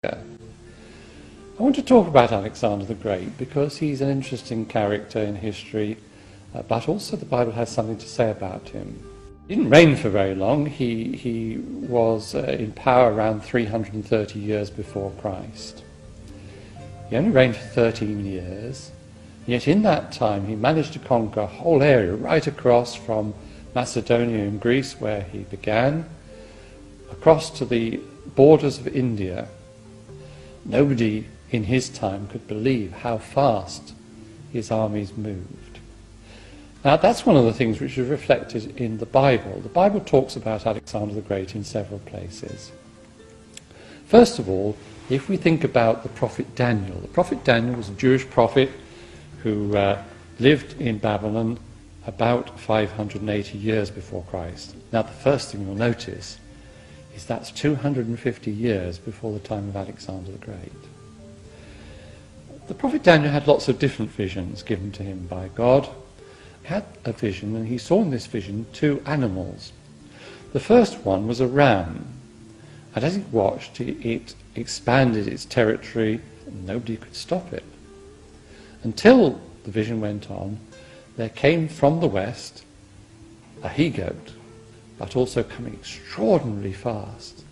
I want to talk about Alexander the Great because he's an interesting character in history, but also the Bible has something to say about him. He didn't reign for very long. He was in power around 330 years before Christ. He only reigned for 13 years, yet in that time he managed to conquer a whole area right across from Macedonia and Greece, where he began, across to the borders of India. Nobody in his time could believe how fast his armies moved. Now that's one of the things which is reflected in the Bible. The Bible talks about Alexander the Great in several places. First of all, if we think about the prophet Daniel. The prophet Daniel was a Jewish prophet who lived in Babylon about 580 years before Christ. Now the first thing you'll notice is that's 250 years before the time of Alexander the Great. The prophet Daniel had lots of different visions given to him by God. He had a vision, and he saw in this vision two animals. The first one was a ram, and as it watched, it expanded its territory, and nobody could stop it. Until the vision went on, there came from the west a he-goat, but also coming extraordinarily fast.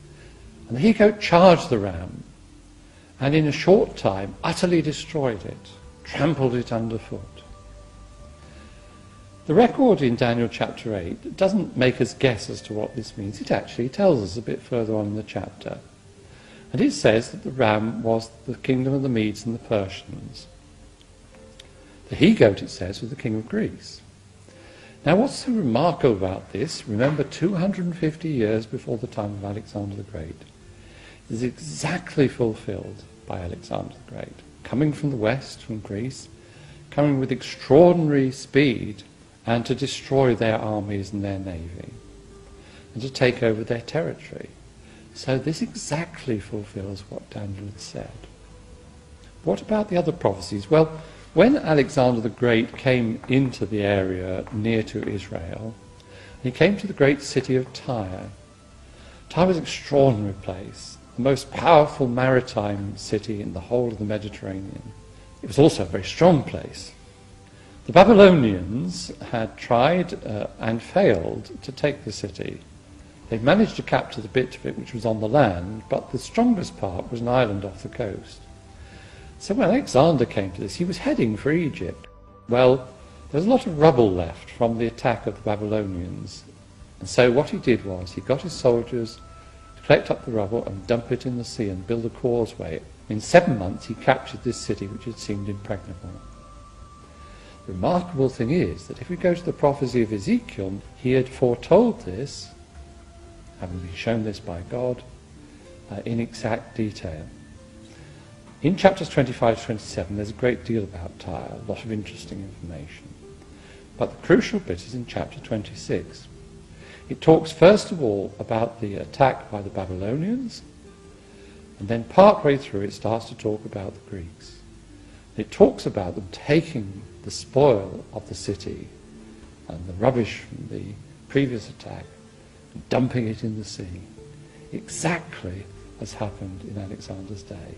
And the he-goat charged the ram, and in a short time utterly destroyed it, trampled it underfoot. The record in Daniel chapter 8 doesn't make us guess as to what this means. It actually tells us a bit further on in the chapter. And it says that the ram was the kingdom of the Medes and the Persians. The he-goat, it says, was the king of Greece. Now what's so remarkable about this, remember 250 years before the time of Alexander the Great, is exactly fulfilled by Alexander the Great, coming from the west, from Greece, coming with extraordinary speed and to destroy their armies and their navy, and to take over their territory. So this exactly fulfills what Daniel had said. What about the other prophecies? Well, when Alexander the Great came into the area near to Israel, he came to the great city of Tyre. Tyre was an extraordinary place, the most powerful maritime city in the whole of the Mediterranean. It was also a very strong place. The Babylonians had tried and failed to take the city. They managed to capture the bit of it which was on the land, but the strongest part was an island off the coast. So when Alexander came to this, he was heading for Egypt. Well, there was a lot of rubble left from the attack of the Babylonians. And so what he did was he got his soldiers to collect up the rubble and dump it in the sea and build a causeway. In 7 months he captured this city which had seemed impregnable. The remarkable thing is that if we go to the prophecy of Ezekiel, he had foretold this, having been shown this by God, in exact detail. In chapters 25 to 27 there's a great deal about Tyre, a lot of interesting information. But the crucial bit is in chapter 26. It talks first of all about the attack by the Babylonians, and then partway through it starts to talk about the Greeks. It talks about them taking the spoil of the city and the rubbish from the previous attack and dumping it in the sea, exactly as happened in Alexander's day.